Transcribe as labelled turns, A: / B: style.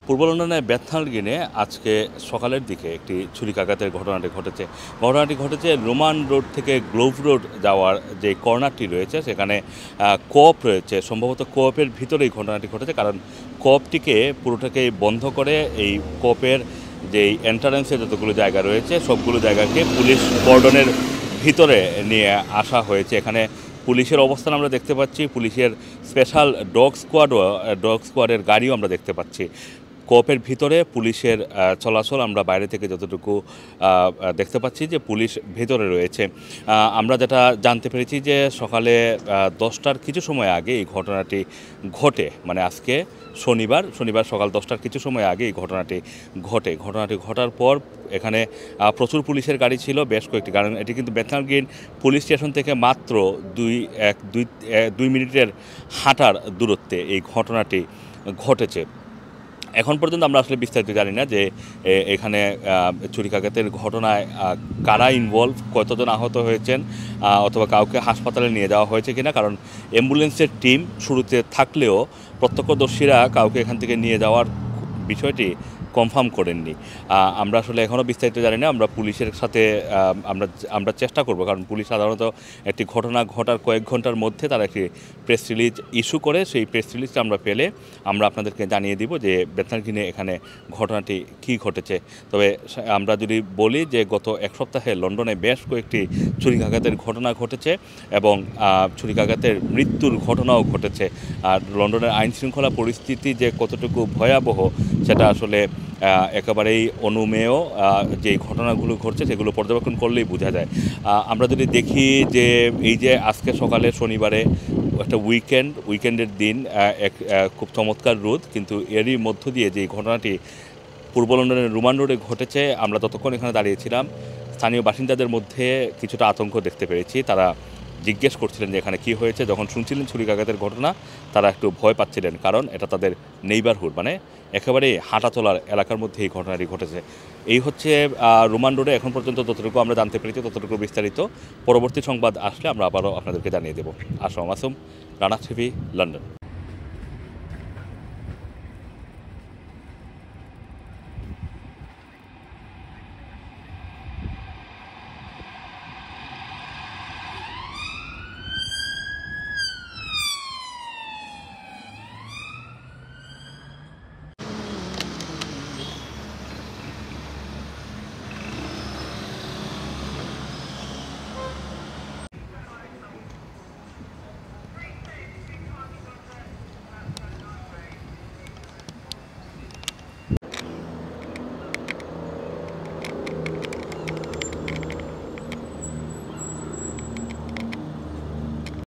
A: পূর্ব লন্ডনের বেথনাল গ্রিনে আজকে সকালের দিকে একটি ছুরিকাঘাতের ঘটনাটি ঘটেছে। ঘটনাটি ঘটেছে রোমান রোড থেকে গ্লোভ রোড যাওয়ার যে কর্নারটি রয়েছে সেখানে কোঅপ রয়েছে, সম্ভবত কোঅপের ভিতরেই ঘটনাটি ঘটেছে, কারণ কোঅপটিকে পুরোটাকেই বন্ধ করে এই কোঅপের যেই এন্ট্রান্সে যতগুলো জায়গা রয়েছে সবগুলো জায়গাকে পুলিশ কর্ডনের ভিতরে নিয়ে আসা হয়েছে। এখানে পুলিশের অবস্থান আমরা দেখতে পাচ্ছি, পুলিশের স্পেশাল ডগ স্কোয়াডের গাড়িও আমরা দেখতে পাচ্ছি। কোঅপের ভিতরে পুলিশের চলাচল আমরা বাইরে থেকে যতটুকু দেখতে পাচ্ছি যে পুলিশ ভেতরে রয়েছে। আমরা যেটা জানতে পেরেছি যে সকালে 10টার কিছু সময় আগে এই ঘটনাটি ঘটে, মানে আজকে শনিবার সকাল 10টার কিছু সময় আগে এই ঘটনাটি ঘটার পর এখানে প্রচুর পুলিশের গাড়ি ছিল, বেশ কয়েকটি, কারণ এটি কিন্তু বেথনাল গ্রিন পুলিশ স্টেশন থেকে মাত্র দুই মিনিটের হাঁটার দূরত্বে এই ঘটনাটি ঘটেছে। এখন পর্যন্ত আমরা আসলে বিস্তারিত জানি না যে এখানে ছুরিকাঘাতের ঘটনায় কারা ইনভলভ, কতজন আহত হয়েছেন, অথবা কাউকে হাসপাতালে নিয়ে যাওয়া হয়েছে কিনা, কারণ অ্যাম্বুলেন্সের টিম শুরুতে থাকলেও প্রত্যক্ষদর্শীরা কাউকে এখান থেকে নিয়ে যাওয়ার বিষয়টি কনফার্ম করেননি। আমরা আসলে এখনও বিস্তারিত জানি না। আমরা পুলিশের সাথে আমরা চেষ্টা করব, কারণ পুলিশ সাধারণত একটি ঘটনা ঘটার কয়েক ঘন্টার মধ্যে তারা একটি প্রেস রিলিজ ইস্যু করে। সেই প্রেস রিলিজটা আমরা পেলে আমরা আপনাদেরকে জানিয়ে দিব যে বেথনাল গ্রিনে এখানে ঘটনাটি কী ঘটেছে। তবে আমরা যদি বলি যে গত এক সপ্তাহে লন্ডনে বেশ কয়েকটি ছুরিকাঘাতের ঘটনা ঘটেছে এবং ছুরিকাঘাতের মৃত্যুর ঘটনাও ঘটেছে। আর লন্ডনের আইনশৃঙ্খলা পরিস্থিতি যে কতটুকু ভয়াবহ সেটা আসলে একেবারেই অনুমেয়। যে ঘটনাগুলো ঘটছে সেগুলো পর্যবেক্ষণ করলেই বোঝা যায়। আমরা যদি দেখি যে এই যে আজকে সকালে শনিবারে একটা উইকেন্ডের দিন, খুব চমৎকার রোদ, কিন্তু এরই মধ্য দিয়ে যে ঘটনাটি পূর্ব লন্ডনের রোমান রোডে ঘটেছে, আমরা ততক্ষণ এখানে দাঁড়িয়েছিলাম, স্থানীয় বাসিন্দাদের মধ্যে কিছুটা আতঙ্ক দেখতে পেরেছি। তারা জিজ্ঞেস করছিলেন যে এখানে কী হয়েছে। যখন শুনছিলেন ছুরিকাঘাতের ঘটনা তারা একটু ভয় পাচ্ছিলেন, কারণ এটা তাদের নেইবারহুড, মানে একেবারে হাঁটা চলার এলাকার মধ্যে এই ঘটনাটি ঘটেছে। এই হচ্ছে রোমান রোডে এখন পর্যন্ত যতটুকু আমরা জানতে পেরেছি, ততটুকু বিস্তারিত পরবর্তী সংবাদ আসলে আমরা আবারও আপনাদেরকে জানিয়ে দেবো। Assam Masum, Rana TV, London.